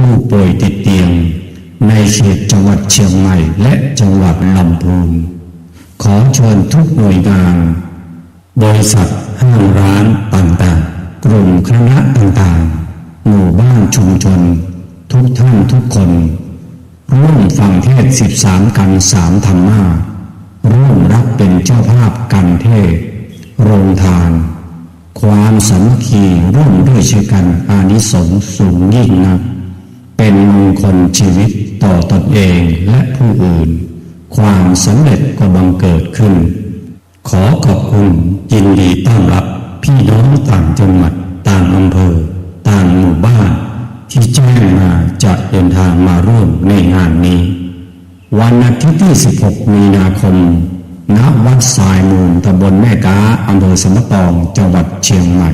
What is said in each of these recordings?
ผู้ป่วยติดเตียงในเขตจังหวัดเชียงใหม่และจังหวัดลำพูนขอเชิญทุกหน่วยงานบริษัทห้างร้านต่างๆกลุ่มคณะต่างๆหมู่บ้านชุมชนทุกท่านทุกคนร่วมฟังเทศ13กัน3ธรรมะร่วมรับเป็นเจ้าภาพกันเทศโรงทานความสามัคคีร่วมด้วยช่วยกันอานิสงส์สูงยิ่งนักเป็นมงคลชีวิตต่อตนเองและผู้อื่นความสำเร็จก็บังเกิดขึ้นขอขอบคุณยินดีต้อนรับพี่น้องต่างจังหวัดต่างอำเภอต่างหมู่บ้านที่แจ้งมาจะเดินทางมาร่วมในงานนี้วันอาทิตย์ที่16มีนาคมณวัดสายมูลตำบลแม่กาอำเภอสมปองจังหวัดเชียงใหม่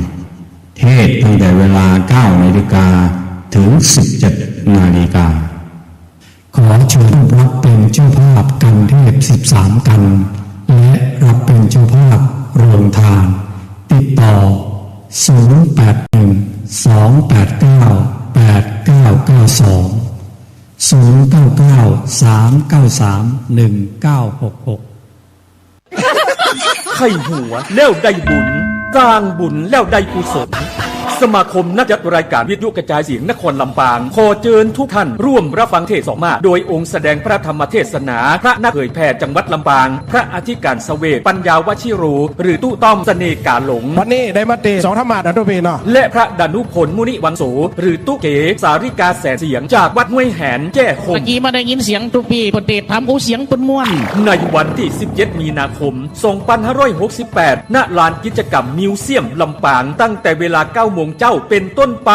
เทศตั้งแต่เวลา 9 นาฬิกาถึง 17 นาฬิกาขอเชิญรับเป็นเจ้าภาพกันเทศ13กันและรับเป็นเจ้าภาพโรงทานติดต่อไข่หัวแล้วได้บุญสร้างบุญแล้วได้กุศลสมาคมนักจัดรายการวิทยุกระจายเสียงนครลำปางขอเชิญทุกท่านร่วมรับฟังเทศน์สองมาโดยองค์แสดงพระธรรมเทศนาพระนักเผยแผ่จังหวัดลำปางพระอธิการเสวตปัญญาวชิโรหรือตู้ต้อมเสน่กาหลงวันนี้ได้มาเตสองธรรมะนะทุกพี่เนาะและพระดานุพลมุนิวังโสหรือตู้เก๋สาริกาแสนเสียงจากวัดห้วยแหนแจ้คมเมื่อกี้มาได้ยินเสียงทุกพี่ปฏิเทศทำอู้เสียงปุ่นม่วนในวันที่17มีนาคม2568ณลานกิจกรรมมิวเซียมลำปางตั้งแต่เวลา 9 โมงเจ้าเป็นต้นไป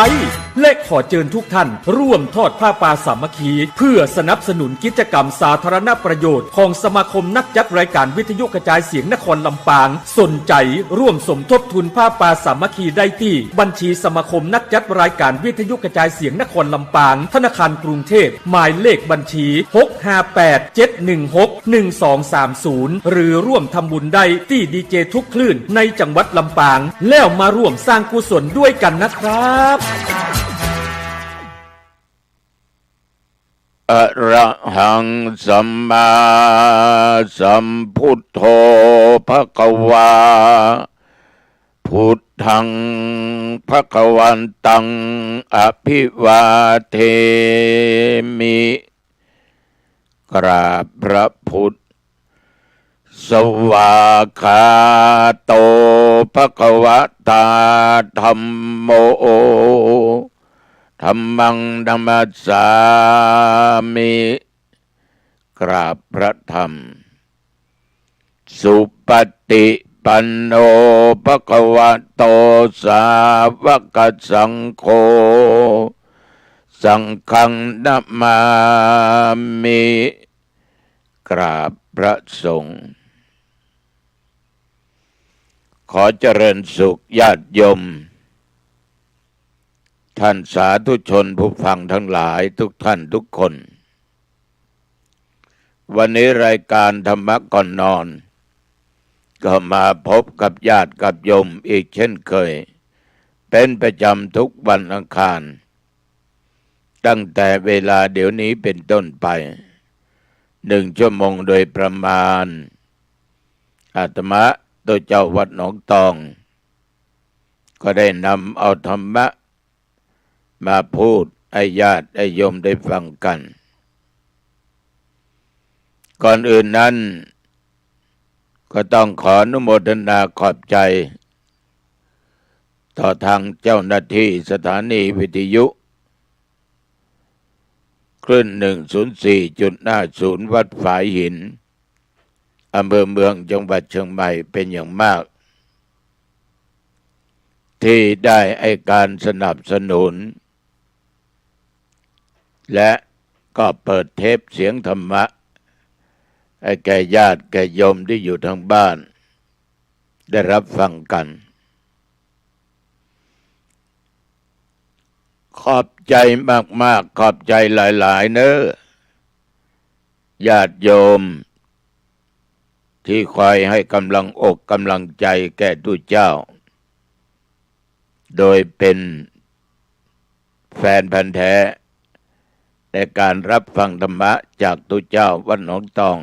และขอเชิญทุกท่านร่วมทอดผ้าป่าสามัคคีเพื่อสนับสนุนกิจกรรมสาธารณประโยชน์ของสมาคมนักจัดรายการวิทยุกระจายเสียงนครลำปางสนใจร่วมสมทบทุนผ้าป่าสามัคคีได้ที่บัญชีสมาคมนักจัดรายการวิทยุกระจายเสียงนครลำปางธนาคารกรุงเทพหมายเลขบัญชี658-716-1230หรือร่วมทำบุญได้ที่ดีเจทุกคลื่นในจังหวัดลำปางแล้วมาร่วมสร้างกุศลด้วยกันนะครับอะระหังสัมมาสัมพุทโธภควาพุทธังภควันตังอภิวาเทมิกราบพระพุทธสวากขาโตภควตาธัมโมธัมมังธัมมัสสามิกราบพระธรรมสุปฏิปันโนภควโตสาวกสังโฆสังฆังนัมมามิกราบพระสงฆ์ขอเจริญสุขญาติโยมท่านสาธุชนผู้ฟังทั้งหลายทุกท่านทุกคนวันนี้รายการธรรมะก่อนนอนก็มาพบกับญาติกับโยมอีกเช่นเคยเป็นประจำทุกวันอังคารตั้งแต่เวลาเดี๋ยวนี้เป็นต้นไป1 ชั่วโมงโดยประมาณอาตมาตัวเจ้าวัดหนองตองก็ได้นำเอาธรรมะมาพูดให้ญาติให้โยมได้ฟังกันก่อนอื่นนั้นก็ต้องขออนุโมทนาขอบใจต่อทางเจ้าหน้าที่สถานีวิทยุคลื่น 104.50 วัดฝายหินอำเภอเมืองจังหวัดเชียงใหม่เป็นอย่างมากที่ได้ให้การสนับสนุนและก็เปิดเทปเสียงธรรมะให้แก่ญาติแก่โยมที่อยู่ทางบ้านได้รับฟังกันขอบใจมากๆขอบใจหลายๆเนอะญาติโยมที่คอยให้กำลังอกกำลังใจแก่ทุกเจ้าโดยเป็นแฟนพันธุ์แท้ ในการรับฟังธรรมะจากตุเจ้าวัดหนองตอง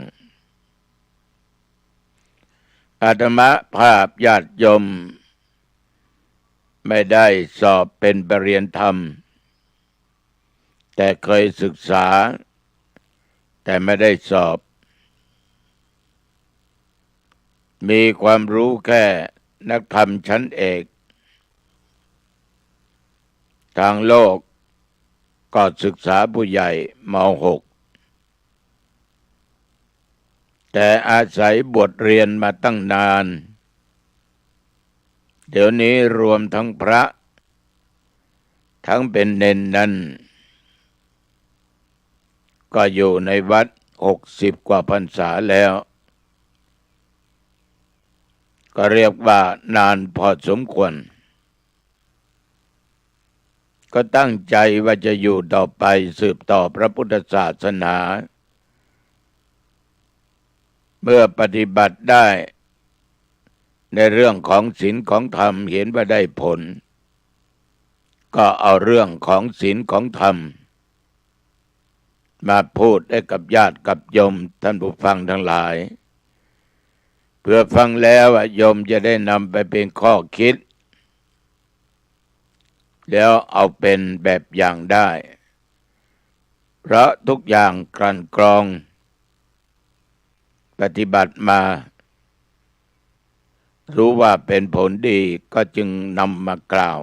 อาตมาภาพญาติโยมไม่ได้สอบเป็นปรริญญาธรรมแต่เคยศึกษาแต่ไม่ได้สอบมีความรู้แค่นักธรรมชั้นเอกทางโลกก็ศึกษาผู้ใหญ่ม.6 แต่อาศัยบทเรียนมาตั้งนานเดี๋ยวนี้รวมทั้งพระทั้งเป็นเณรนั้นก็อยู่ในวัด60 กว่าพรรษาแล้วก็เรียกว่านานพอสมควรก็ตั้งใจว่าจะอยู่ต่อไปสืบต่อพระพุทธศาสนาเมื่อปฏิบัติได้ในเรื่องของศีลของธรรมเห็นว่าได้ผลก็เอาเรื่องของศีลของธรรมมาพูดให้กับญาติกับโยมท่านผู้ฟังทั้งหลายเพื่อฟังแล้วโยมจะได้นำไปเป็นข้อคิดแล้วเอาเป็นแบบอย่างได้เพราะทุกอย่างกลั่นกรองปฏิบัติมารู้ว่าเป็นผลดีก็จึงนำมากล่าว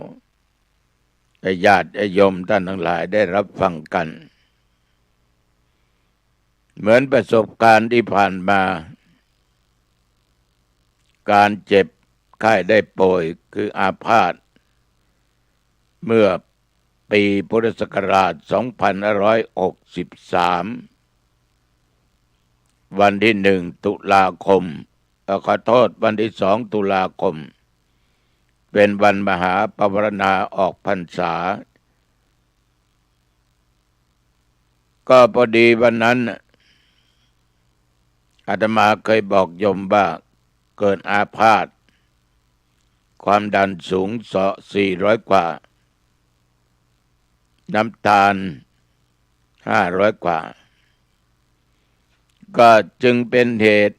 ให้ญาติโยมท่านทั้งหลายได้รับฟังกันเหมือนประสบการณ์ที่ผ่านมาการเจ็บไข้ได้ป่วยคืออาพาธเมื่อปีพุทธศักราช 2563 วันที่ 1 ตุลาคมขอโทษวันที่ 2 ตุลาคมเป็นวันมหาปวารณาออกพรรษาก็พอดีวันนั้นอาตมาเคยบอกโยมว่าเกิดอาพาธความดันสูง400 กว่าน้ำตาล500 กว่าก็จึงเป็นเหตุ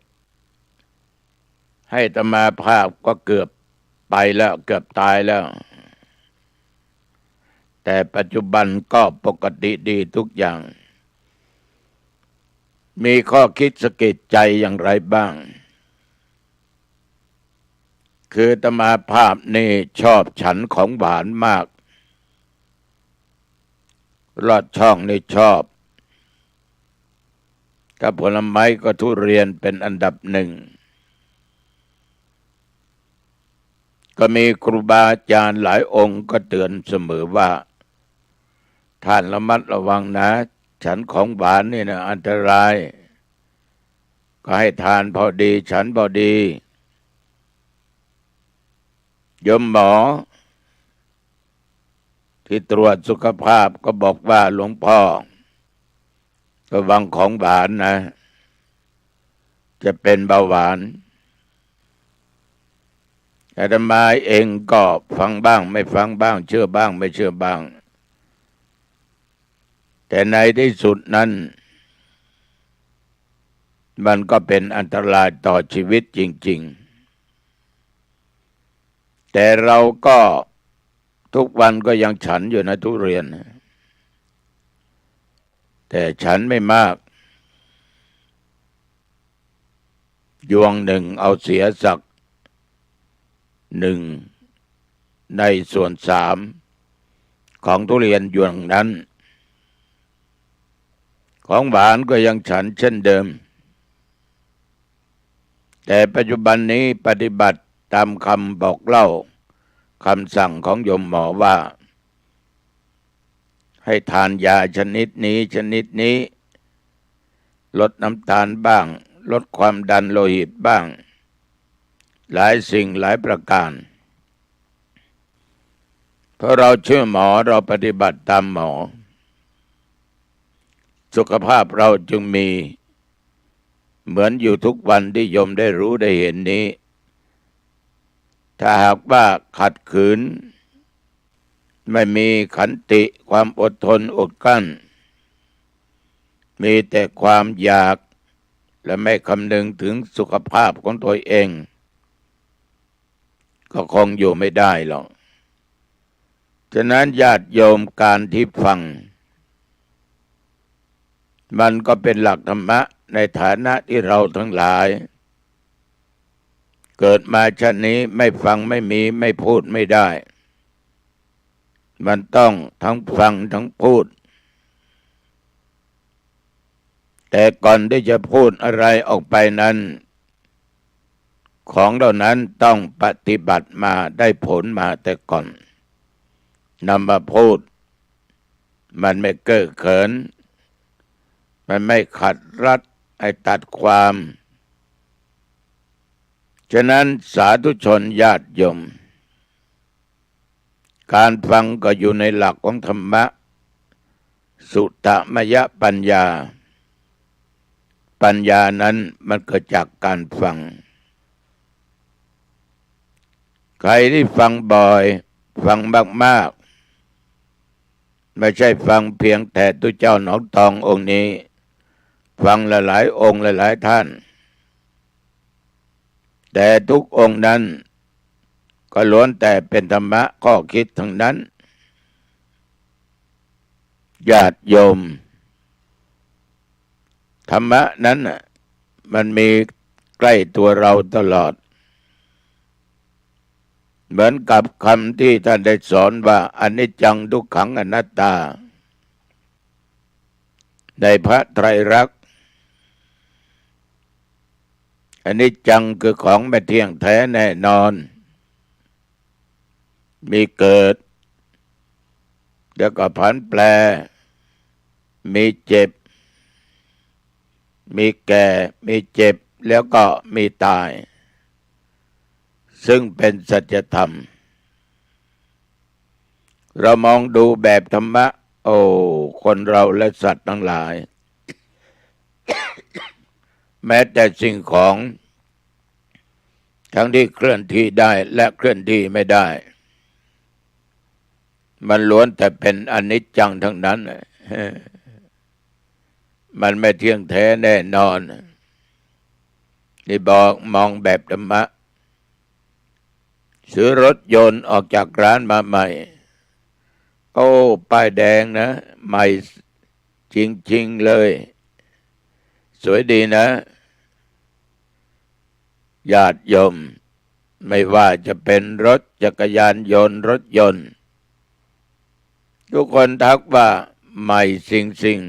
ให้อาตมาภาพก็เกือบไปแล้วเกือบตายแล้วแต่ปัจจุบันก็ปกติดีทุกอย่างมีข้อคิดสะกิดใจอย่างไรบ้างคืออาตมาภาพนี่ชอบฉันของหวานมากลอดช่องนี่ชอบกับผลไม้ก็ทุเรียนเป็นอันดับหนึ่งก็มีครูบาอาจารย์หลายองค์ก็เตือนเสมอว่าท่านระมัดระวังนะฉันของหวานนี่นะอันตรายก็ให้ทานพอดีฉันพอดีโยมหมอที่ตรวจสุขภาพก็บอกว่าหลวงพ่อระวังของหวานนะจะเป็นเบาหวานอาตมาเองก็ฟังบ้างไม่ฟังบ้างเชื่อบ้างไม่เชื่อบ้างแต่ในที่สุดนั้นมันก็เป็นอันตรายต่อชีวิตจริงๆแต่เราก็ทุกวันก็ยังฉันอยู่นะทุเรียนแต่ฉันไม่มากยวงหนึ่งเอาเสียสัก1 ในส่วน 3ของทุเรียนยวงนั้นของหวานก็ยังฉันเช่นเดิมแต่ปัจจุบันนี้ปฏิบัติตามคำบอกเล่าคำสั่งของโยมหมอว่าให้ทานยาชนิดนี้ลดน้ำตาลบ้างลดความดันโลหิตบ้างหลายสิ่งหลายประการเพราะเราเชื่อหมอเราปฏิบัติตามหมอสุขภาพเราจึงมีเหมือนอยู่ทุกวันที่โยมได้รู้ได้เห็นนี้ถ้าหากว่าขัดขืนไม่มีขันติความอดทนอดกลั้น มีแต่ความอยากและไม่คำนึงถึงสุขภาพของตัวเองก็คงอยู่ไม่ได้หรอกฉะนั้นญาติโยมการที่ฟังมันก็เป็นหลักธรรมะในฐานะที่เราทั้งหลายเกิดมาชาตินี้ไม่ฟังไม่มีไม่พูดไม่ได้มันต้องทั้งฟังทั้งพูดแต่ก่อนที่จะพูดอะไรออกไปนั้นของเหล่านั้นต้องปฏิบัติมาได้ผลมาแต่ก่อนนำมาพูดมันไม่เก้อเขินมันไม่ขัดรัดไอ้ตัดความฉะนั้นสาธุชนญาติโยมการฟังก็อยู่ในหลักของธรรมะสุตตมยปัญญาปัญญานั้นมันเกิดจากการฟังใครที่ฟังบ่อยฟังมากๆไม่ใช่ฟังเพียงแต่ตุเจ้าหนองตององค์นี้ฟังหลายๆองค์หลายๆท่านแต่ทุกองค์นั้นก็ล้วนแต่เป็นธรรมะข้อคิดทั้งนั้นญาติโยมธรรมะนั้นน่ะมันมีใกล้ตัวเราตลอดเหมือนกับคำที่ท่านได้สอนว่าอนิจจังทุกขังอนัตตาในพระไตรลักษณ์อนิจจังคือของไม่เที่ยงแท้แน่นอนมีเกิดแล้วก็ผันแปรมีเจ็บมีแก่มีเจ็บแล้วก็มีตายซึ่งเป็นสัจธรรมเรามองดูแบบธรรมะโอ้คนเราและสัตว์ทั้งหลาย แม้แต่สิ่งของทั้งที่เคลื่อนที่ได้และเคลื่อนที่ไม่ได้มันล้วนแต่เป็นอนิจจังทั้งนั้นมันไม่เที่ยงแท้แน่นอนนี่บอกมองแบบธรรมะซื้อรถยนต์ออกจากร้านมาใหม่โอ้ป้ายแดงนะใหม่จริงๆเลยสวยดีนะญาติโยมไม่ว่าจะเป็นรถจักรยานยนต์รถยนต์ทุกคนทักว่าใหม่สิ่ง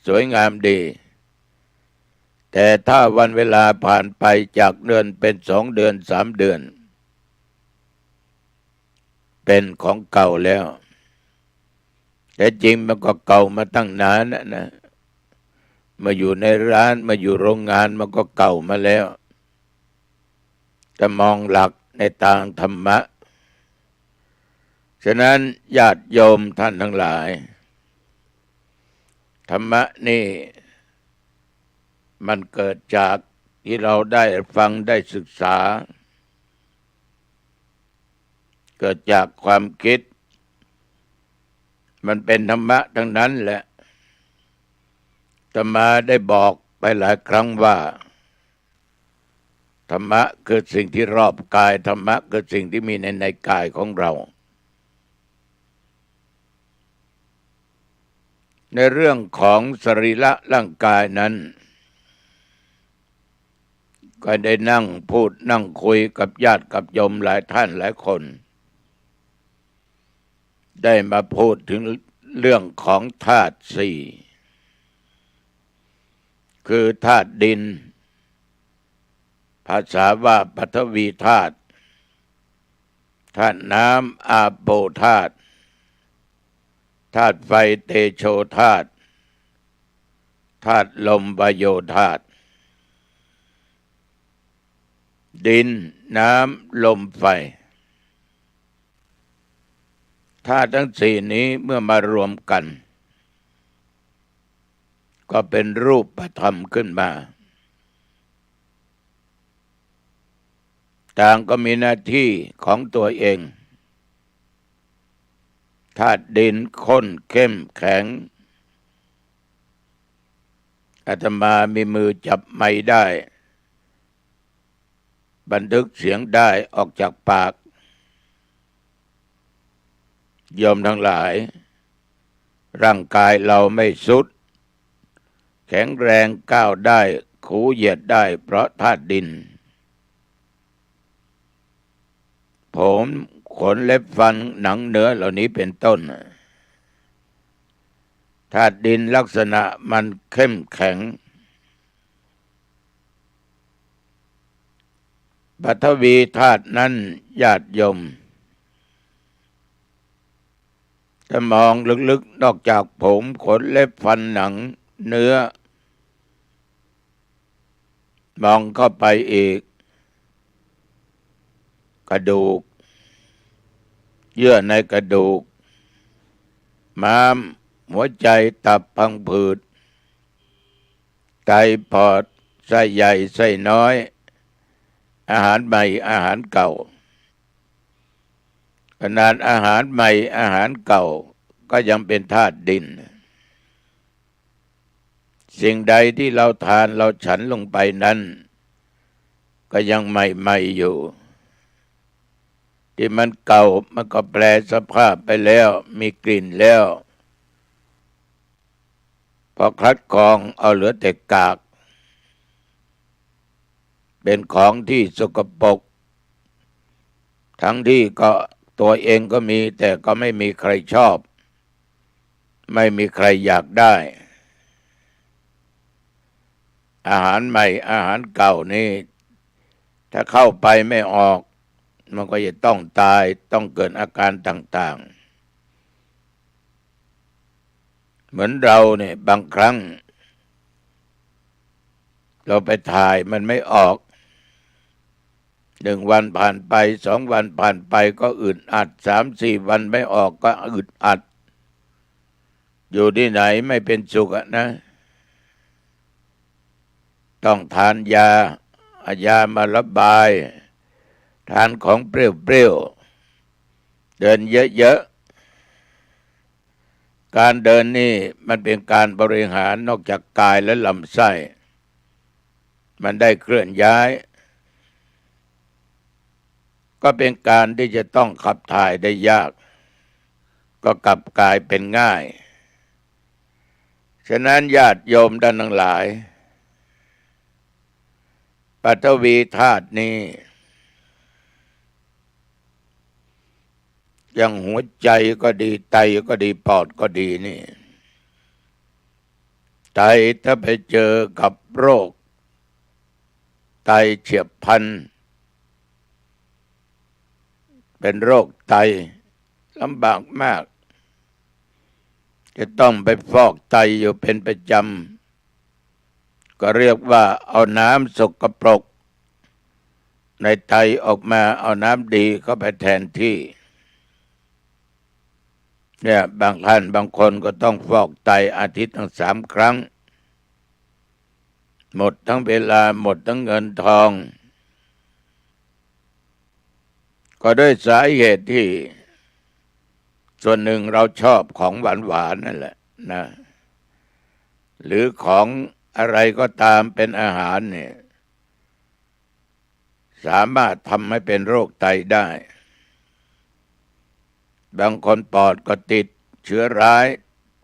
สวยงามดีแต่ถ้าวันเวลาผ่านไปจากเดือนเป็น2 เดือน3 เดือนเป็นของเก่าแล้วแต่จริงมันก็เก่ามาตั้งนานนะมาอยู่ในร้านมาอยู่โรงงานมันก็เก่ามาแล้วแต่มองหลักในทางธรรมะฉะนั้นญาติโยมท่านทั้งหลายธรรมะนี่มันเกิดจากที่เราได้ฟังได้ศึกษาเกิดจากความคิดมันเป็นธรรมะทั้งนั้นแหละอาตมาได้บอกไปหลายครั้งว่าธรรมะคือสิ่งที่รอบกายธรรมะคือสิ่งที่มีในกายของเราในเรื่องของสรีระร่างกายนั้นก็ได้นั่งพูดนั่งคุยกับญาติกับโยมหลายท่านหลายคนได้มาพูดถึงเรื่องของธาตุสี่คือธาตุดินภาษาว่าปฐวีธาตุธาตุน้ำอาโปธาตุธาตุไฟเตโชธาตุธาตุลมวโยธาตุดินน้ำลมไฟธาตุทั้งสี่นี้เมื่อมารวมกันก็เป็นรูปธรรมขึ้นมาต่างก็มีหน้าที่ของตัวเองธาตุดินข้นเข้มแข็ง อาตมามีมือจับไม้ได้ บันทึกเสียงได้ออกจากปากโยมทั้งหลายร่างกายเราไม่สุดแข็งแรงก้าวได้ขูเหยียดได้เพราะธาตุดินผมขนเล็บฟันหนังเนื้อเหล่านี้เป็นต้นธาตุดินลักษณะมันเข้มแข็งปฐวีธาตุนั้นญาติโยมถ้ามองลึกๆนอกจากผมขนเล็บฟันหนังเนื้อมองเข้าไปอีกกระดูกเยื่อในกระดูกม้ามหัวใจตับพังผืดไตปอดไส้ใหญ่ไส้น้อยอาหารใหม่อาหารเก่าขนาดอาหารใหม่อาหารเก่าก็ยังเป็นธาตุดินสิ่งใดที่เราทานเราฉันลงไปนั้นก็ยังใหม่ๆอยู่ที่มันเก่ามันก็แปลสภาพไปแล้วมีกลิ่นแล้วพอคัดกรองเอาเหลือแต่กากเป็นของที่สกปรกทั้งที่ก็ตัวเองก็มีแต่ก็ไม่มีใครชอบไม่มีใครอยากได้อาหารใหม่อาหารเก่านี่ถ้าเข้าไปไม่ออกมันก็จะต้องตายต้องเกิดอาการต่างๆเหมือนเราเนี่ยบางครั้งเราไปถ่ายมันไม่ออก1 วันผ่านไป2 วันผ่านไปก็อึดอัด3-4 วันไม่ออกก็อึดอัดอยู่ที่ไหนไม่เป็นสุขนะต้องทานยามาระบายทานของเปรี้ยวๆเดินเยอะๆการเดินนี่มันเป็นการบริหารนอกจากกายและลำไส้มันได้เคลื่อนย้ายก็เป็นการที่จะต้องขับถ่ายได้ยากก็กลับกลายเป็นง่ายฉะนั้นญาติโยมท่านทั้งหลายปฐวีธาตุนี้อย่างหัวใจก็ดีไตก็ดีปอดก็ดีนี่ไตถ้าไปเจอกับโรคไตเฉียบพลันเป็นโรคไตลำบากมากจะต้องไปฟอกไตอยู่เป็นประจำก็เรียกว่าเอาน้ำสกปรกในไตออกมาเอาน้ำดีเข้าไปแทนที่เนี่ยบางท่านบางคนก็ต้องฟอกไตอาทิตย์ทั้ง3 ครั้งหมดทั้งเวลาหมดทั้งเงินทองก็ด้วยสาเหตุที่ส่วนหนึ่งเราชอบของหวานๆนั่นแหละนะหรือของอะไรก็ตามเป็นอาหารเนี่ยสามารถทำให้เป็นโรคไตได้บางคนปอดก็ติดเชื้อร้าย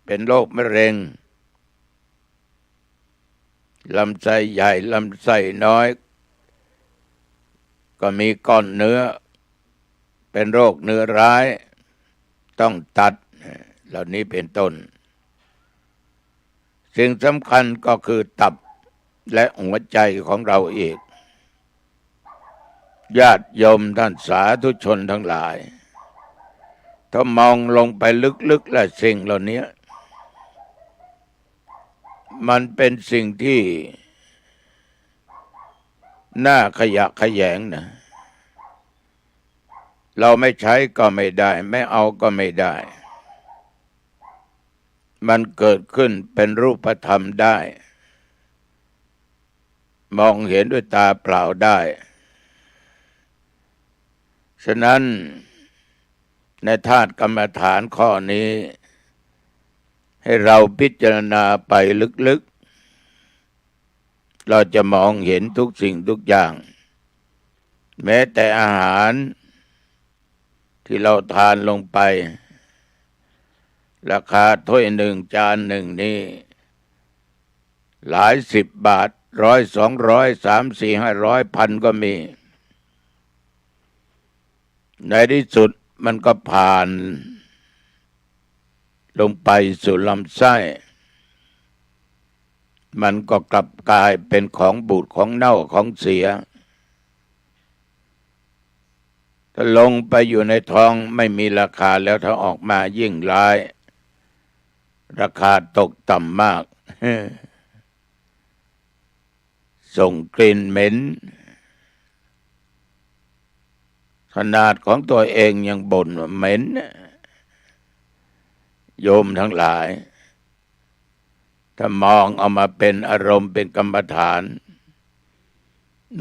เป็นโรคมะเร็งลำไส้ใหญ่ลำไส้น้อยก็มีก้อนเนื้อเป็นโรคเนื้อร้ายต้องตัดเหล่านี้เป็นต้นสิ่งสำคัญก็คือตับและหัวใจของเราเองญาติโยมท่านสาธุชนทั้งหลายถ้ามองลงไปลึกๆและสิ่งเหล่านี้มันเป็นสิ่งที่น่าขยะแขยงนะเราไม่ใช้ก็ไม่ได้ไม่เอาก็ไม่ได้มันเกิดขึ้นเป็นรูปธรรมได้มองเห็นด้วยตาเปล่าได้ฉะนั้นในธาตุกรรมฐานข้อนี้ให้เราพิจารณาไปลึก เราจะมองเห็นทุกสิ่งทุกอย่าง แม้แต่อาหารที่เราทานลงไปราคาถ้วยหนึ่งจานหนึ่งนี่หลาย10 บาท100 200 300 400 500 1,000ก็มีในที่สุดมันก็ผ่านลงไปสู่ลำไส้มันก็กลับกลายเป็นของบูดของเน่าของเสียถ้าลงไปอยู่ในท้องไม่มีราคาแล้วถ้าออกมายิ่งร้ายราคาตกต่ำมาก ส่งกลิ่นเหม็นขนาดของตัวเองยังบ่นว่าเหม็นโยมทั้งหลายถ้ามองเอามาเป็นอารมณ์เป็นกรรมฐาน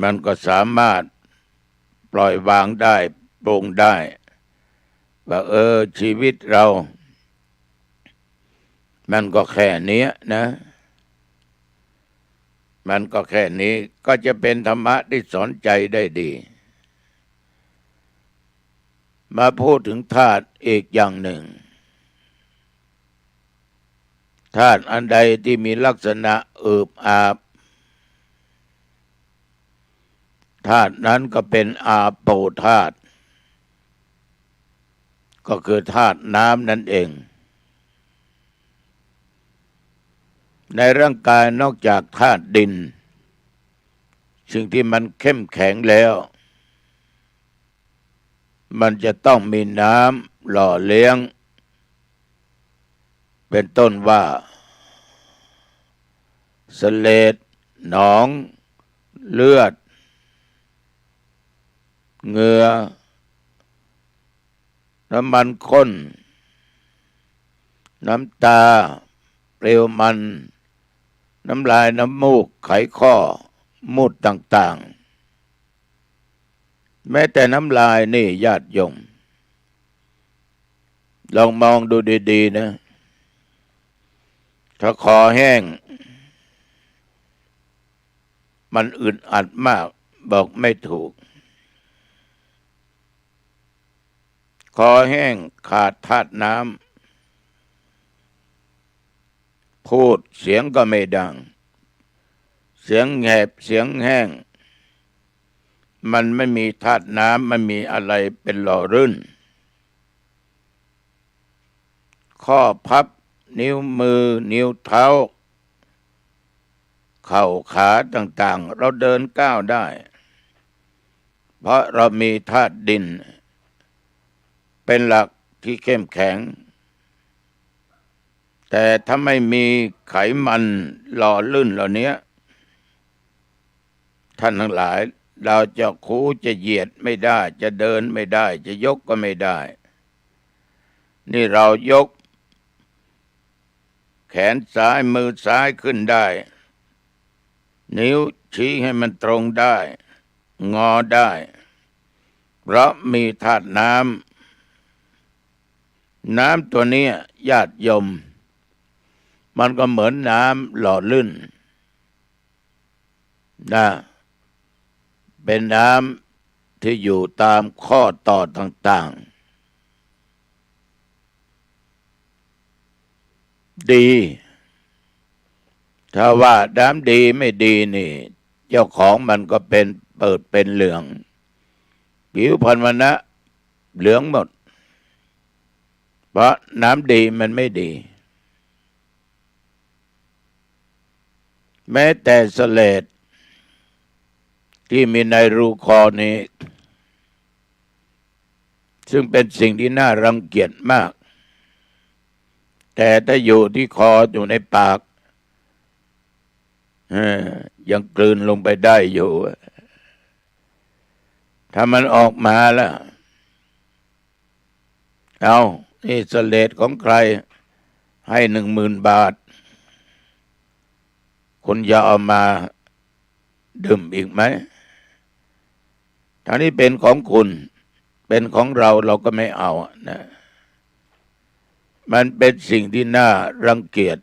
มันก็สามารถปล่อยวางได้ปรงได้ว่าชีวิตเรามันก็แค่นี้นะมันก็แค่นี้ก็จะเป็นธรรมะที่สอนใจได้ดีมาพูดถึงธาตุอีกอย่างหนึ่งธาตุอันใดที่มีลักษณะอืบอาบธาตุนั้นก็เป็นอาโปธาตุก็คือธาตุน้ำนั่นเองในร่างกายนอกจากธาตุดินสิ่งที่มันเข้มแข็งแล้วมันจะต้องมีน้ำหล่อเลี้ยงเป็นต้นว่าเสลดหนองเลือดเหงื่อน้ำมันข้นน้ำตาเปลวมันน้ำลายน้ำมูกไขข้อมูดต่างๆแม้แต่น้ำลายนี่ญาติโยมลองมองดูดีๆนะถ้าคอแห้งมันอึดอัดมากบอกไม่ถูกคอแห้งขาดธาตุน้ำพูดเสียงก็ไม่ดังเสียงแหบเสียงแห้งมันไม่มีธาตุน้ำไม่มีอะไรเป็นหล่อรื่นข้อพับนิ้วมือนิ้วเท้าเข่าขาต่างๆเราเดินก้าวได้เพราะเรามีธาตุดินเป็นหลักที่เข้มแข็งแต่ถ้าไม่มีไขมันหล่อลื่นเหล่านี้ท่านทั้งหลายเราจะคูจะเหยียดไม่ได้จะเดินไม่ได้จะยกก็ไม่ได้นี่เรายกแขนซ้ายมือซ้ายขึ้นได้นิ้วชี้ให้มันตรงได้งอได้เพราะมีธาตุน้ำตัวนี้ญาติโยมมันก็เหมือนน้ำหล่อลื่นนะเป็นน้ำที่อยู่ตามข้อต่อต่างๆดีถ้าว่าน้ำดีไม่ดีนี่เจ้าของมันก็เป็นเปิดเป็นเหลืองผิวพรรณวันนะเหลืองหมดเพราะน้ำดีมันไม่ดีแม้แต่เสลดที่มีในรูคอนี้ซึ่งเป็นสิ่งที่น่ารังเกียจมากแต่ถ้าอยู่ที่คออยู่ในปากยังกลืนลงไปได้อยู่ถ้ามันออกมาแล้วเอานี่เสลดของใครให้10,000 บาทคุณจะเอามาดื่มอีกไหมถ้านี้เป็นของคุณเป็นของเราก็ไม่เอานะมันเป็นสิ่งที่น่ารังเกียจ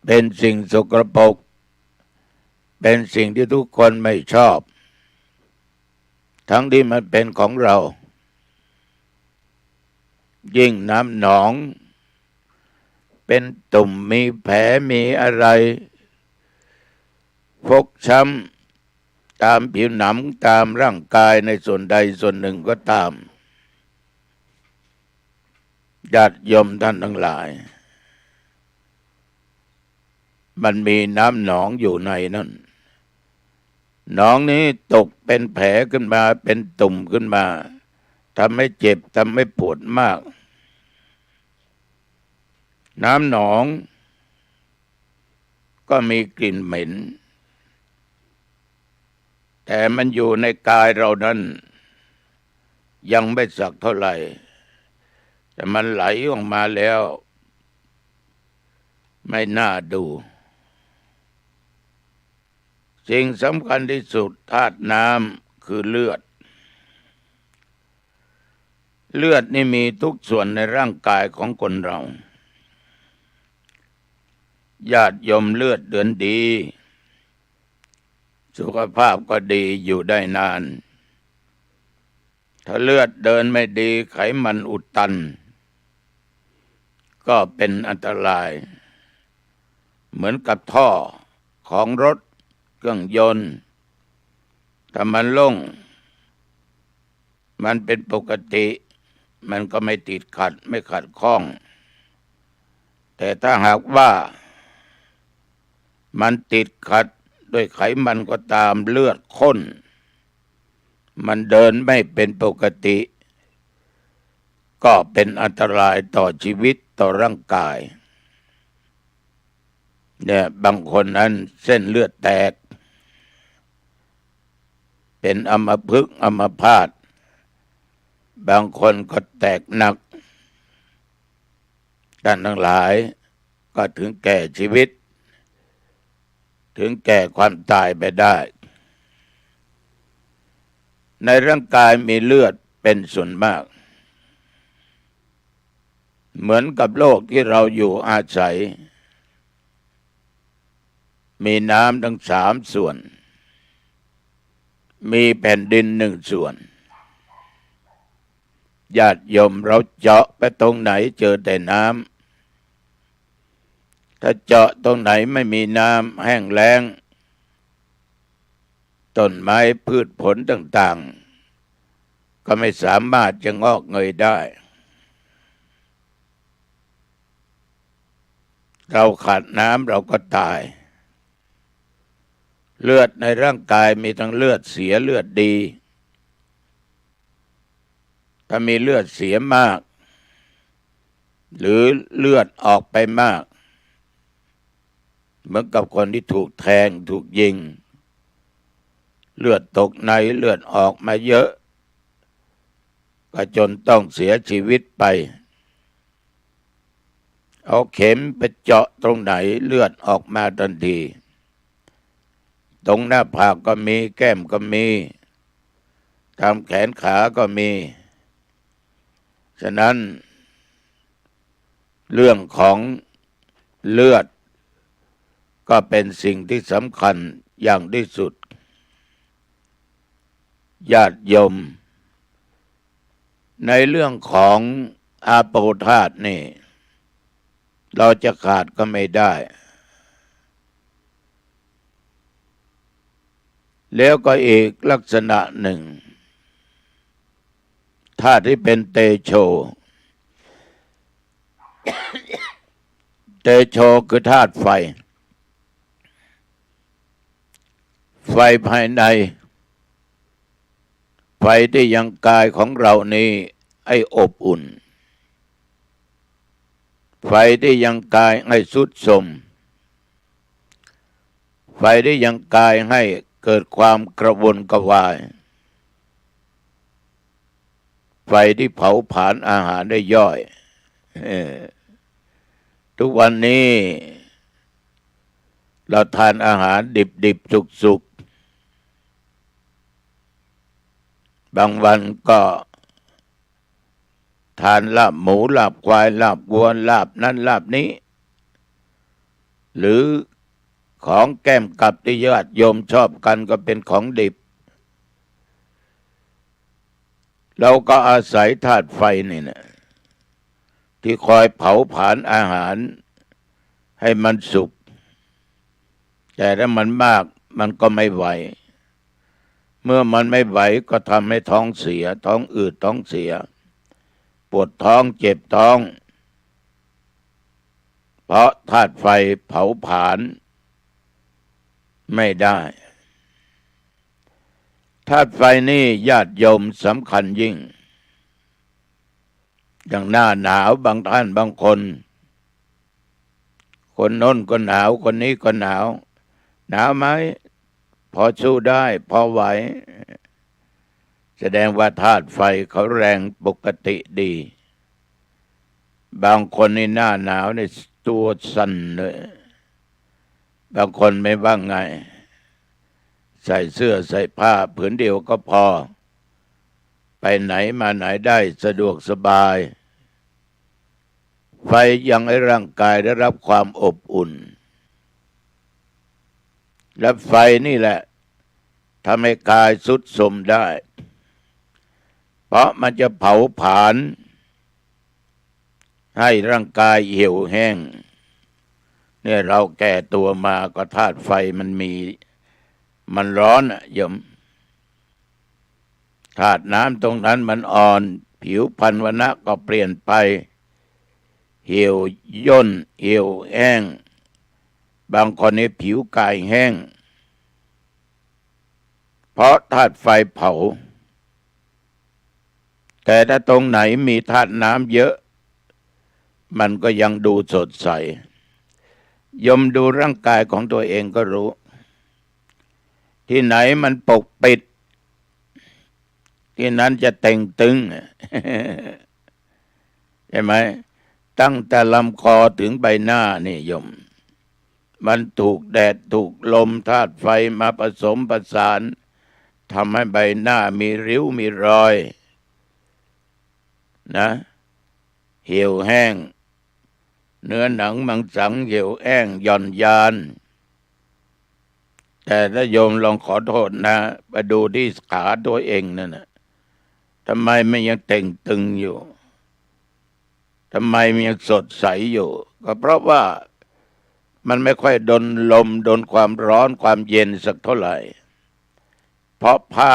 เป็นสิ่งสกปรกเป็นสิ่งที่ทุกคนไม่ชอบทั้งที่มันเป็นของเรายิ่งน้ำหนองเป็นตุ่มมีแผลมีอะไรฟกช้ำตามผิวหนังตามร่างกายในส่วนใดส่วนหนึ่งก็ตามญาติโยมท่านทั้งหลายมันมีน้ำหนองอยู่ในนั้นหนองนี้ตกเป็นแผลขึ้นมาเป็นตุ่มขึ้นมาทำให้เจ็บทำให้ปวดมากน้ำหนองก็มีกลิ่นเหม็นแต่มันอยู่ในกายเรานั้นยังไม่สักเท่าไหร่แต่มันไหลออกมาแล้วไม่น่าดูสิ่งสำคัญที่สุดธาตุน้ำคือเลือดเลือดนี่มีทุกส่วนในร่างกายของคนเราญาติโยมเลือดเดินดีสุขภาพก็ดีอยู่ได้นานถ้าเลือดเดินไม่ดีไขมันอุดตันก็เป็นอันตรายเหมือนกับท่อของรถเครื่องยนต์ถ้ามันโล่งมันเป็นปกติมันก็ไม่ติดขัดไม่ขัดข้องแต่ถ้าหากว่ามันติดขัดด้วยไขมันก็ตามเลือดข้นมันเดินไม่เป็นปกติก็เป็นอันตรายต่อชีวิตต่อร่างกายเนี่ยบางคนนั้นเส้นเลือดแตกเป็นอัมพฤกษ์อัมพาตบางคนก็แตกหนักด้านทั้งหลายก็ถึงแก่ชีวิตถึงแก่ความตายไปได้ในร่างกายมีเลือดเป็นส่วนมากเหมือนกับโลกที่เราอยู่อาศัยมีน้ำทั้ง3 ส่วนมีแผ่นดิน1 ส่วนญาติโยมเราเจาะไปตรงไหนเจอแต่น้ำถ้าเจาะตรงไหนไม่มีน้ำแห้งแล้งต้นไม้พืชผลต่างๆก็ไม่สามารถจะงอกเงยได้เราขาดน้ำเราก็ตายเลือดในร่างกายมีทั้งเลือดเสียเลือดดีถ้ามีเลือดเสียมากหรือเลือดออกไปมากเหมือนกับคนที่ถูกแทงถูกยิงเลือดตกในเลือดออกมาเยอะก็จนต้องเสียชีวิตไปเอาเข็มไปเจาะตรงไหนเลือดออกมาทันทีตรงหน้าผากก็มีแก้มก็มีตามแขนขาก็มีฉะนั้นเรื่องของเลือดก็เป็นสิ่งที่สำคัญอย่างที่สุดญาติโยมในเรื่องของอาโปธาตุนี่เราจะขาดก็ไม่ได้แล้วก็อีกลักษณะหนึ่งธาตุที่เป็นเตโช เตโชคือธาตุไฟไฟภายในไฟที่ยังกายของเรานี้ให้อบอุ่นไฟที่ยังกายให้สุดโทรมไฟที่ยังกายให้เกิดความกระวนกระวายไฟที่เผาผลาญอาหารได้ย่อยทุกวันนี้เราทานอาหารดิบๆสุกๆบางวันก็ทานลาบหมูลาบควายลาบวัวลาบนั้นลาบนี้ หรือของแก้มกับที่ญาติโยมชอบกันก็เป็นของดิบเราก็อาศัยธาตุไฟนี่นะที่คอยเผาผลาญอาหารให้มันสุกแต่ถ้ามันมากมันก็ไม่ไหวเมื่อมันไม่ไหวก็ทำให้ท้องเสียท้องอืดท้องเสียปวดท้องเจ็บท้องเพราะธาตุไฟเผาผลาญไม่ได้ธาตุไฟนี่ญาติโยมสำคัญยิ่งอย่างหน้าหนาวบางท่านบางคนคนโน้นก็หนาวคนนี้ก็หนาวหนาวไหมพอสู้ได้พอไหวแสดงว่าธาตุไฟเขาแรงปกติดีบางคนในหน้าหนาวในตัวสั่นเลยบางคนไม่บ้างไงใส่เสื้อใส่ผ้าผืนเดียวก็พอไปไหนมาไหนได้สะดวกสบายไฟยังให้ร่างกายได้รับความอบอุ่นและไฟนี่แหละทำให้กายทรุดโทรมได้เพราะมันจะเผาผลาญให้ร่างกายเหี่ยวแห้งเนี่ยเราแก่ตัวมาก็ธาตุไฟมันร้อนโยมธาตุน้ำตรงนั้นมันอ่อนผิวพรรณวรรณะก็เปลี่ยนไปเหี่ยวย่นเหี่ยวแห้งบางคนนี่ผิวกายแห้งเพราะธาตุไฟเผาแต่ถ้าตรงไหนมีธาตุน้ำเยอะมันก็ยังดูสดใสยมดูร่างกายของตัวเองก็รู้ที่ไหนมันปกปิดที่นั้นจะเต่งตึง ใช่ไหมตั้งแต่ลำคอถึงใบหน้านี่โยมมันถูกแดดถูกลมธาตุไฟมาผสมประสานทำให้ใบหน้ามีริ้วมีรอยนะเหี่ยวแห้งเนื้อหนังมังสังเหี่ยวแห้งหย่อนยานแต่ถ้าโยมลองขอโทษนะไปดูที่ขาตัวเองนั่นนะทำไมมันยังเต่งตึงอยู่ทำไมมันยังสดใสอยู่ก็เพราะว่ามันไม่ค่อยโดนลมโดนความร้อนความเย็นสักเท่าไหร่เพราะผ้า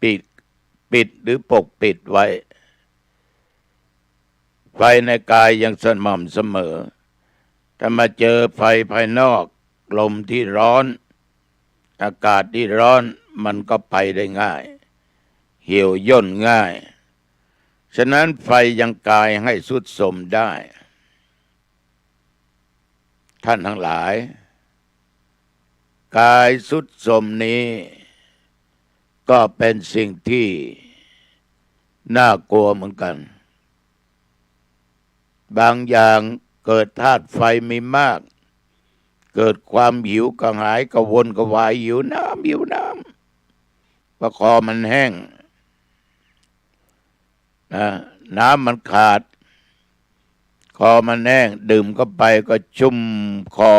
ปิดหรือปกปิดไว้ไฟในกายยังสม่ำเสมอถ้ามาเจอไฟภายนอกลมที่ร้อนอากาศที่ร้อนมันก็ไปได้ง่ายเหี่ยวย่นง่ายฉะนั้นไฟยังกายให้ทรุดโทรมได้ท่านทั้งหลายกายทรุดโทรมนี้ก็เป็นสิ่งที่น่ากลัวเหมือนกันบางอย่างเกิดธาตุไฟมีมากเกิดความหิวกระหายกระวนกระวายหิวน้ำประคอมันแห้งน้ำมันขาดคอมันแห้งดื่มเข้าไปก็ชุ่มคอ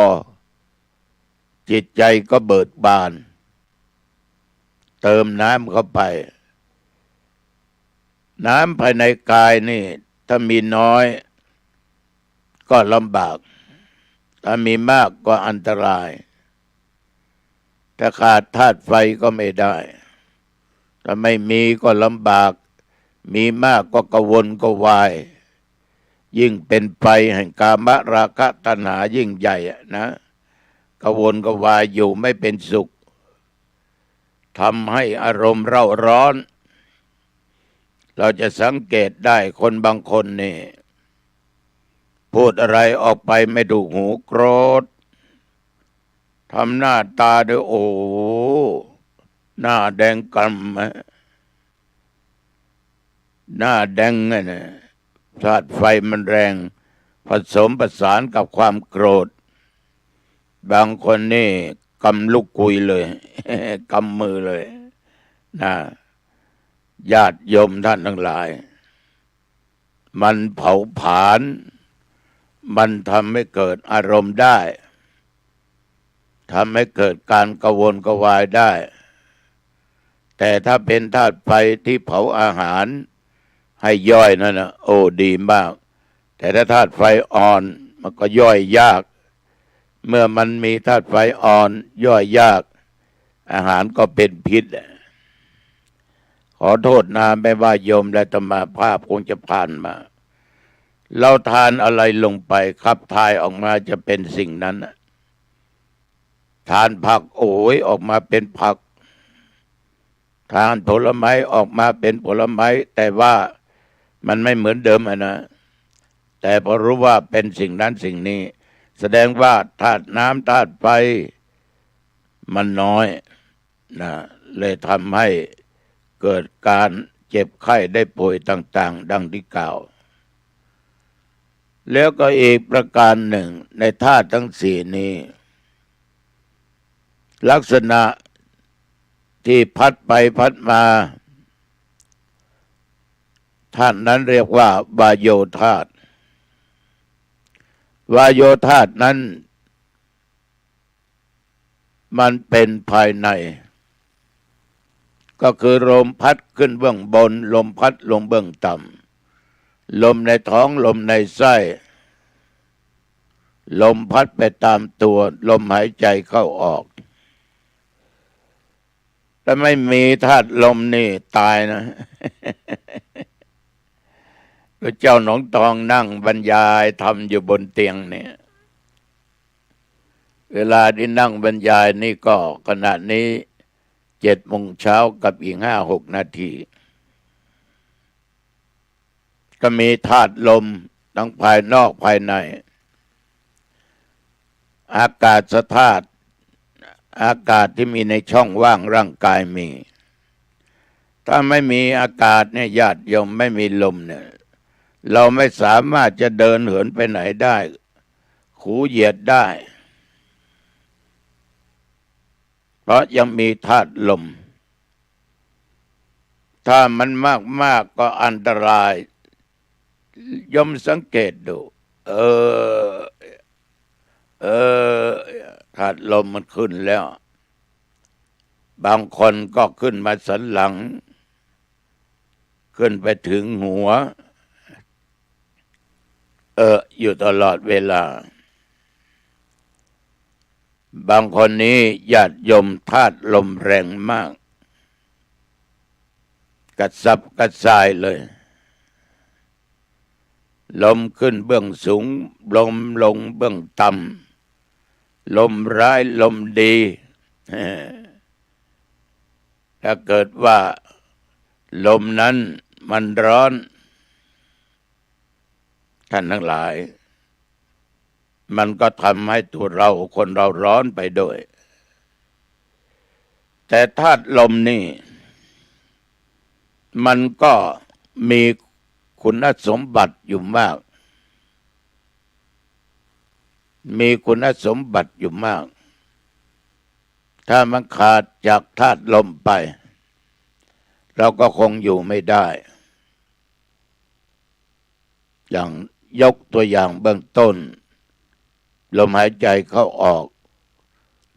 จิตใจก็เบิกบานเติมน้ำเข้าไปน้ำภายในกายนี่ถ้ามีน้อยก็ลำบากถ้ามีมากก็อันตรายถ้าขาดธาตุไฟก็ไม่ได้ถ้าไม่มีก็ลำบากมีมากก็กระวนกระวายยิ่งเป็นไฟแห่งกามราคะตัณหายิ่งใหญ่นะกระวนกระวายอยู่ไม่เป็นสุขทำให้อารมณ์เร่าร้อนเราจะสังเกตได้คนบางคนนี่พูดอะไรออกไปไม่ถูกหูโกรธทำหน้าตาด้วยโอ้หน้าแดงกำหน้าแดงไงนะธาตุไฟมันแรงผสมประสานกับความโกรธบางคนนี่กำลูกกุยเลย กำมือเลยนะญาติโยมท่านทั้งหลายมันเผาผลาญมันทำให้เกิดอารมณ์ได้ ทำให้เกิดการกระวนกระวายได้ แต่ถ้าเป็นธาตุไฟที่เผาอาหารให้ย่อยนั่นนะโอ้ดีมากแต่ถ้าธาตุไฟอ่อนมันก็ย่อยยากเมื่อมันมีธาตุไฟอ่อนย่อยยากอาหารก็เป็นพิษขอโทษนะไม่ว่าโยมและธรรมาภาพคงจะผ่านมาเราทานอะไรลงไปขับถ่ายออกมาจะเป็นสิ่งนั้นทานผักโอ้ยออกมาเป็นผักทานผลไม้ออกมาเป็นผลไม้แต่ว่ามันไม่เหมือนเดิมนะแต่พอรู้ว่าเป็นสิ่งนั้นสิ่งนี้แสดงว่าธาตุน้ำธาตุไฟมันน้อยนะเลยทำให้เกิดการเจ็บไข้ได้ป่วยต่างๆดังที่กล่าวแล้วก็อีกประการหนึ่งในธาตุทั้งสี่นี้ลักษณะที่พัดไปพัดมาธาตุนั้นเรียกว่าวาโยธาตุวาโยธาตุนั้นมันเป็นภายในก็คือลมพัดขึ้นเบื้องบนลมพัดลงเบื้องต่ำลมในท้องลมในไส้ลมพัดไปตามตัวลมหายใจเข้าออกถ้าไม่มีธาตุลมนี่ตายนะ พระเจ้าหนองตองนั่งบรรยายธรรมอยู่บนเตียงเนี่ยเวลาที่นั่งบรรยายนี่ก็ขณะนี้7 โมงเช้ากับอีก5-6 นาทีก็มีธาตุลมทั้งภายนอกภายในอากาศธาตุอากาศที่มีในช่องว่างร่างกายมีถ้าไม่มีอากาศเนี่ยญาติโยมไม่มีลมเนี่ยเราไม่สามารถจะเดินเหินไปไหนได้ขูเหยียดได้เพราะยังมีธาตุลมถ้ามันมากก็อันตรายยมสังเกตดูธาตุลมมันขึ้นแล้วบางคนก็ขึ้นมาสันหลังขึ้นไปถึงหัวอยู่ตลอดเวลาบางคนนี้ญาติโยมธาตุลมแรงมากกระสับกระส่ายเลยลมขึ้นเบื้องสูงลมลงเบื้องต่ำลมร้ายลมดีถ้าเกิดว่าลมนั้นมันร้อนท่านทั้งหลายมันก็ทำให้ตัวเราคนเราร้อนไปด้วยแต่ธาตุลมนี่มันก็มีคุณสมบัติอยู่มากมีคุณสมบัติอยู่มากถ้ามันขาดจากธาตุลมไปเราก็คงอยู่ไม่ได้อย่างยกตัวอย่างเบื้องต้นลมหายใจเข้าออก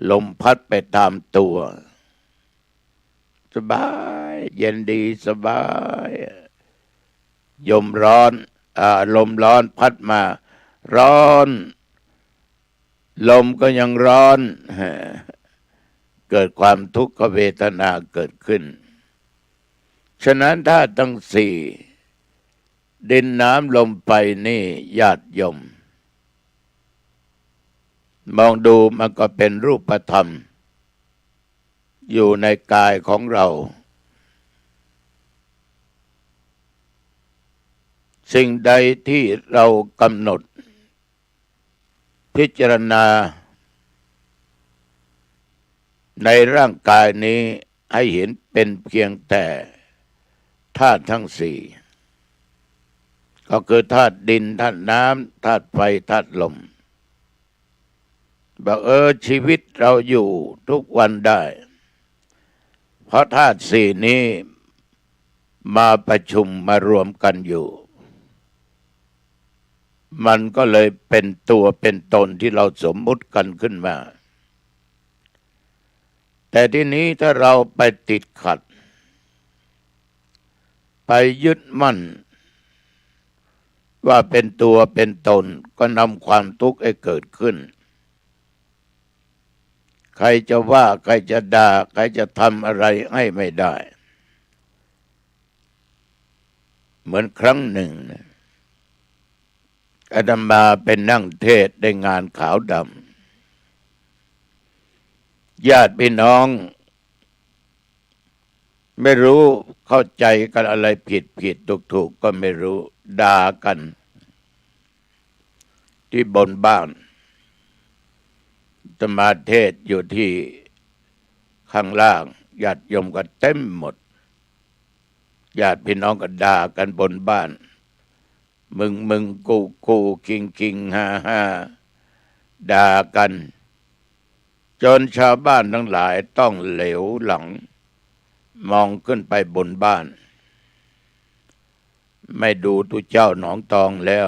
ลมพัดไปตามตัวสบายเย็นดีสบายลมร้อนพัดมาร้อนลมก็ยังร้อนเกิดความทุกขเวทนาเกิดขึ้นฉะนั้นถ้าทั้งสี่ดินน้ำลมไฟนี่ญาติโยมมองดูมันก็เป็นรูปธรรมอยู่ในกายของเราสิ่งใดที่เรากำหนดพิจารณาในร่างกายนี้ให้เห็นเป็นเพียงแต่ธาตุทั้งสี่ก็คือธาตุดินธาตุน้ำธาตุไฟธาตุลมบอกชีวิตเราอยู่ทุกวันได้เพราะธาตุสี่นี้มาประชุมมารวมกันอยู่มันก็เลยเป็นตัวเป็นตนที่เราสมมุติกันขึ้นมา แต่ที่นี้ถ้าเราไปติดขัดไปยึดมั่นว่าเป็นตัวเป็นตนก็นำความทุกข์ให้เกิดขึ้นใครจะว่าใครจะด่าใครจะทำอะไรให้ไม่ได้เหมือนครั้งหนึ่งอาตมาเป็นนั่งเทศน์ในงานขาวดำญาติพี่น้องไม่รู้เข้าใจกันอะไรผิดถูกก็ไม่รู้ด่ากันที่บนบ้านอาตมาเทศน์อยู่ที่ข้างล่างญาติโยมก็เต็มหมดญาติพี่น้องก็ด่ากันบนบ้านมึงกูคิงฮ่าด่ากันจนชาวบ้านทั้งหลายต้องเหลวหลังมองขึ้นไปบนบ้านไม่ดูตุเจ้าหนองตองแล้ว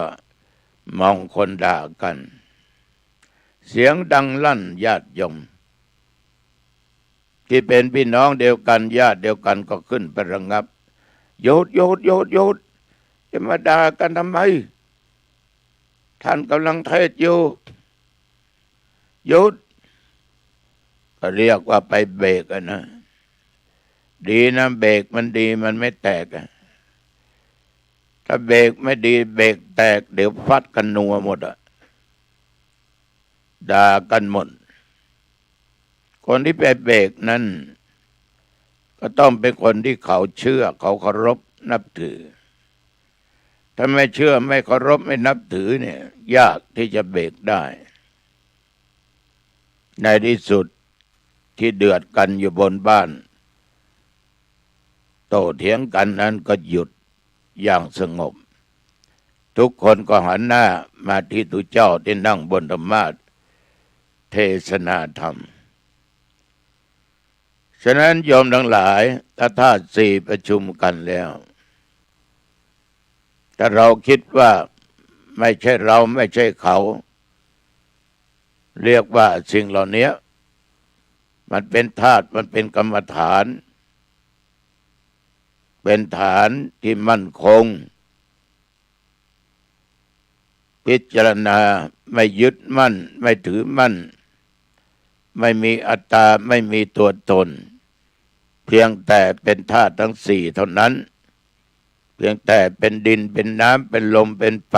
มองคนด่ากันเสียงดังลั่นญาติโยมที่เป็นพี่น้องเดียวกันญาติเดียวกันก็ขึ้นไประงับหยุดจะมาด่ากันทำไมท่านกำลังเทศอยู่หยุดก็เรียกว่าไปเบรกนะดีนะเบรกมันดีมันไม่แตกถ้าเบรกไม่ดีเบรกแตกเดี๋ยวฟัดกันนัวหมดด่ากันหมดคนที่ไปเบรกนั้นก็ต้องเป็นคนที่เขาเชื่อเขาเคารพนับถือถ้าไม่เชื่อไม่เคารพไม่นับถือเนี่ยยากที่จะเบรกได้ในที่สุดที่เดือดกันอยู่บนบ้านโต้เถียงกันนั้นก็หยุดอย่างสงบทุกคนก็หันหน้ามาที่ตุเจ้าที่นั่งบนธรรมาสน์เทศนาธรรมฉะนั้นโยมทั้งหลายถ้าธาตุสี่ประชุมกันแล้วถ้าเราคิดว่าไม่ใช่เราไม่ใช่เขาเรียกว่าสิ่งเหล่านี้มันเป็นธาตุมันเป็นกรรมฐานเป็นฐานที่มั่นคงพิจารณาไม่ยึดมั่นไม่ถือมั่นไม่มีอัตตาไม่มีตัวตนเพียงแต่เป็นธาตุทั้งสี่เท่านั้นเพียงแต่เป็นดินเป็นน้ำเป็นลมเป็นไฟ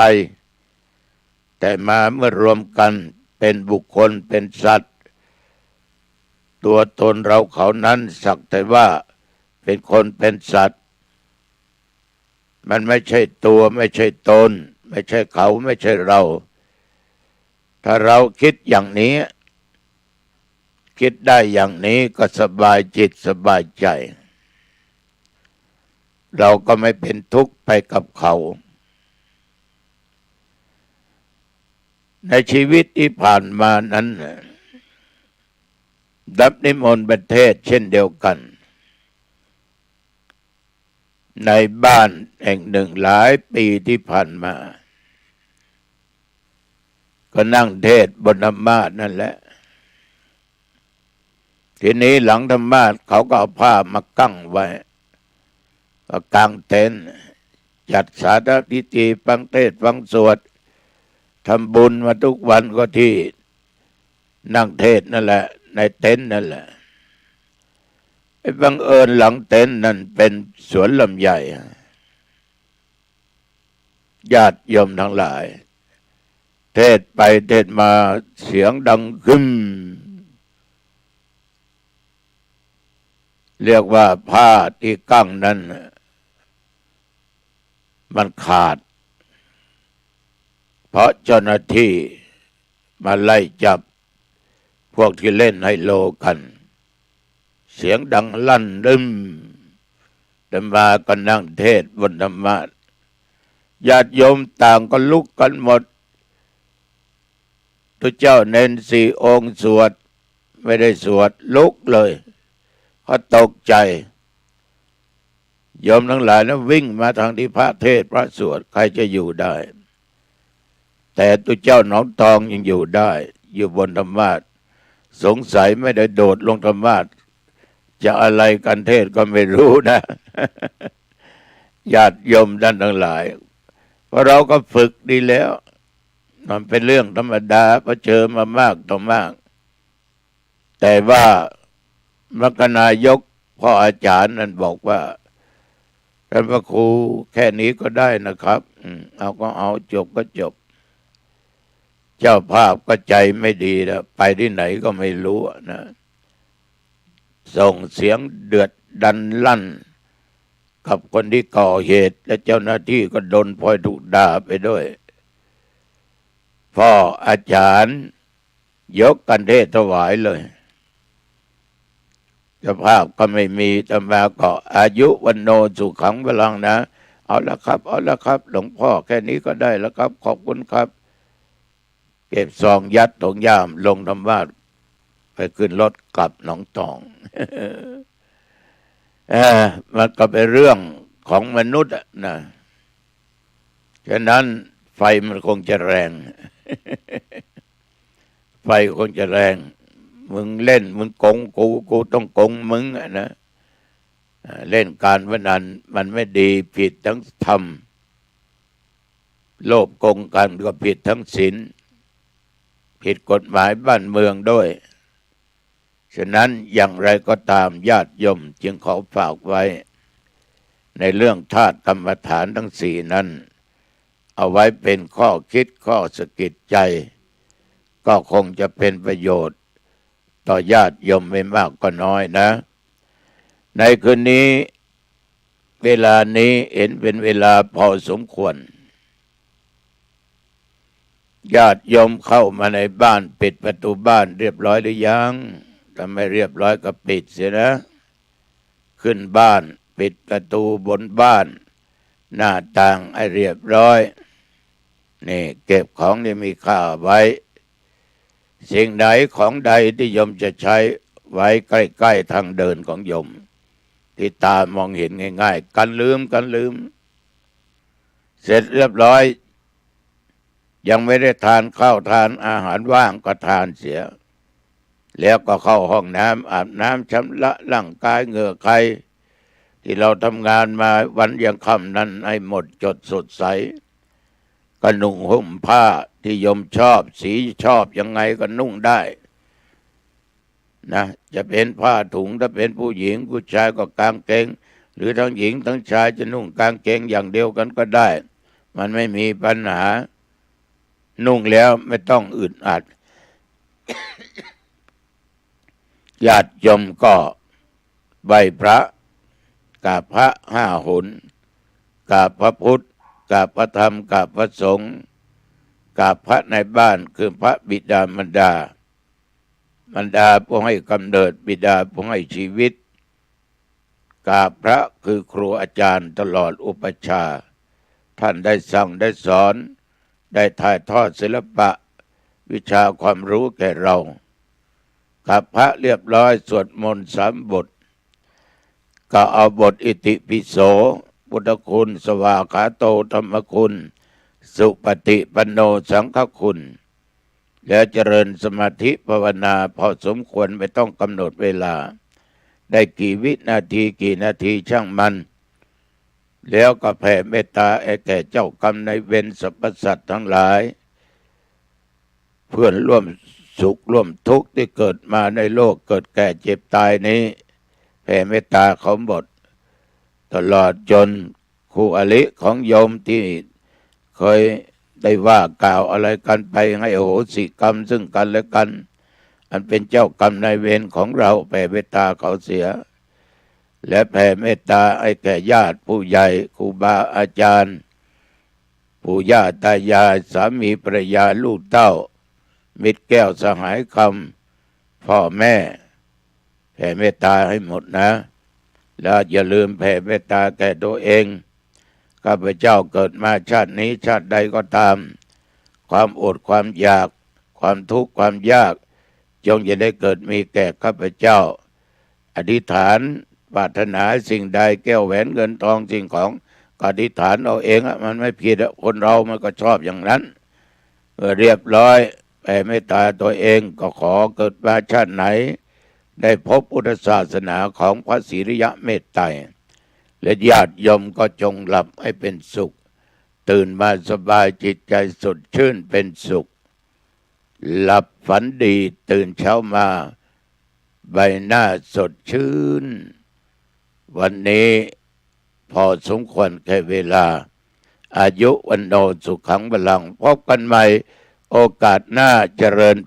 แต่มาเมื่อรวมกันเป็นบุคคลเป็นสัตว์ตัวตนเราเขานั้นสักแต่ว่าเป็นคนเป็นสัตว์มันไม่ใช่ตัวไม่ใช่ตนไม่ใช่เขาไม่ใช่เราถ้าเราคิดอย่างนี้คิดได้อย่างนี้ก็สบายจิตสบายใจเราก็ไม่เป็นทุกข์ไปกับเขาในชีวิตที่ผ่านมานั้นรับนิมนต์ประเทศเช่นเดียวกันในบ้านแห่งหนึ่งหลายปีที่ผ่านมาก็นั่งเทศน์บนธรรมาสน์นั่นแหละทีนี้หลังธรรมาสน์เขาก็เอาผ้ามากั้งไว้ก็กางเต็นท์จัดสาธารณพิธีฟังเทศน์ฟังสวดทำบุญมาทุกวันก็ที่นั่งเทศน์นั่นแหละในเต็นท์นั่นแหละไอ้บังเอิญหลังเต็นท์นั่นเป็นสวนลำไยญาติโยมทั้งหลายเทศน์ไปเทศน์มาเสียงดังขึ้นเรียกว่าผ้าที่กั้งนั้นมันขาดเพราะเจ้าหน้าที่มาไล่จับพวกที่เล่นไฮโลกันเสียงดังลั่นรึมธรรมาก็นั่งเทศน์บนธรรมาสน์ญาติโยมต่างก็ลุกกันหมดพระเจ้าเน้นสี่องค์สวดไม่ได้สวดลุกเลยเขาตกใจโยมทั้งหลายนั้นวิ่งมาทางที่พระเทศน์พระสวดใครจะอยู่ได้แต่ตัวเจ้าหนองตองยังอยู่ได้อยู่บนธรรมาสน์สงสัยไม่ได้โดดลงธรรมาสน์ จะอะไรกันเทศก็ไม่รู้นะ ญาติโยมท่านทั้งหลายเพราะเราก็ฝึกดีแล้วมันเป็นเรื่องธรรมดาเพราะเจอมามากต่อมาก แต่ว่ามรรคนายกพ่ออาจารย์นั้นบอกว่าท่านพระครูแค่นี้ก็ได้นะครับเอาก็เอาจบก็จบเจ้าภาพก็ใจไม่ดีแล้วไปที่ไหนก็ไม่รู้นะส่งเสียงเดือดดันลั่นกับคนที่ก่อเหตุและเจ้าหน้าที่ก็โดนพลอยถูกด่าไปด้วยพ่ออาจารย์ยกกันเทศถวายเลยเจ้าภาพก็ไม่มีแต่มาก็อายุวันโนสุขังพลังนะเอาละครับเอาละครับหลวงพ่อแค่นี้ก็ได้แล้วครับขอบคุณครับเก็บซองยัดถุงย่ามลงธรรมาสไปขึ้นรถกลับหนองตอง มันก็เป็นเรื่องของมนุษย์นะฉะนั้นไฟมันคงจะแรง ไฟคงจะแรงมึงเล่นมึงโกงกูต้องโกงมึงนะเล่นการพนันมันไม่ดีผิดทั้งธรรมโลภโกงกันก็ผิดทั้งศีลผิดกฎหมายบ้านเมืองด้วยฉะนั้นอย่างไรก็ตามญาติโยมจึงขอฝากไว้ในเรื่องธาตุกรรมฐานทั้งสี่นั้นเอาไว้เป็นข้อคิดข้อสะกิดใจก็คงจะเป็นประโยชน์ต่อญาติโยมไม่มากก็น้อยนะในคืนนี้เวลานี้เห็นเป็นเวลาพอสมควรญาติโยมเข้ามาในบ้านปิดประตูบ้านเรียบร้อยหรือยังถ้าไม่เรียบร้อยก็ปิดเสียนะขึ้นบ้านปิดประตูบนบ้านหน้าต่างให้เรียบร้อยนี่เก็บของที่มีค่าไว้สิ่งใดของใดที่โยมจะใช้ไว้ใกล้ๆทางเดินของโยมที่ตามองเห็นง่ายๆกันลืมเสร็จเรียบร้อยยังไม่ได้ทานข้าวทานอาหารว่างก็ทานเสียแล้วก็เข้าห้องน้ำอาบน้ำชำระร่างกายเหงื่อใครที่เราทำงานมาวันยังค่ำนั้นให้หมดจดสดใสก็นุ่งห่มผ้าที่โยมชอบสีชอบยังไงก็นุ่งได้นะจะเป็นผ้าถุงถ้าเป็นผู้หญิงผู้ชายก็กางเกงหรือทั้งหญิงทั้งชายจะนุ่งกางเกงอย่างเดียวกันก็ได้มันไม่มีปัญหานุ่งแล้วไม่ต้องอึดอัด ญาติโยมก็ไหว้พระกราบพระ5 หนกราบพระพุทธกราบพระธรรมกราบพระสงฆ์กราบพระในบ้านคือพระบิดามารดาผู้ให้กำเนิดบิดาผู้ให้ชีวิตกราบพระคือครูอาจารย์ตลอดอุปชฌาย์ท่านได้สั่งได้สอนได้ถ่ายทอดศิลปะวิชาความรู้แก่เรากับพระเรียบร้อยสวดมนต์3 บทก็เอาบทอิติปิโสพุทธคุณสวากขาโตธรรมคุณสุปฏิปันโนสังฆคุณแล้วเจริญสมาธิภาวนาพอสมควรไม่ต้องกำหนดเวลาได้กี่วินาทีกี่นาทีช่างมันแล้วก็แผ่เมตตาแก่เจ้ากรรมนายเวรสรรพสัตว์ทั้งหลายเพื่อนร่วมสุขร่วมทุกข์ที่เกิดมาในโลกเกิดแก่เจ็บตายนี้แผ่เมตตาเขาหมดตลอดจนคู่อริของโยมที่เคยได้ว่ากล่าวอะไรกันไปให้อโหสิกรรมซึ่งกันและกันอันเป็นเจ้ากรรมนายเวรของเราแผ่เมตตาเขาเสียและแผ่เมตตาให้แก่ญาติผู้ใหญ่ครูบาอาจารย์ปู่ย่าตายายสามีภรรยาลูกเต้ามิตรแก้วสหายคำพ่อแม่แผ่เมตตาให้หมดนะแล้วอย่าลืมแผ่เมตตาแก่ตัวเองข้าพเจ้าเกิดมาชาตินี้ชาติใดก็ตามความอดความอยากความทุกข์ความยากจงอย่าได้เกิดมีแก่ข้าพเจ้าอธิษฐานปรารถนาสิ่งใดแก้วแหวนเงินทองสิ่งของก็อธิษฐานเอาเองมันไม่ผิดคนเรามันก็ชอบอย่างนั้นเรียบร้อยแผ่เมตตาตัวเองก็ขอเกิดมาชาติไหน ได้พบพุทธศาสนาของพระศรีริยะเมตไตรและญาติโยมก็จงหลับให้เป็นสุขตื่นมาสบายจิตใจสดชื่นเป็นสุขหลับฝันดีตื่นเช้ามาใบหน้าสดชื่นวันนี้พอสมควรแก่เวลาอายุวันโนสุขังพลังพบกันใหม่โอกาสหน้าเจริญ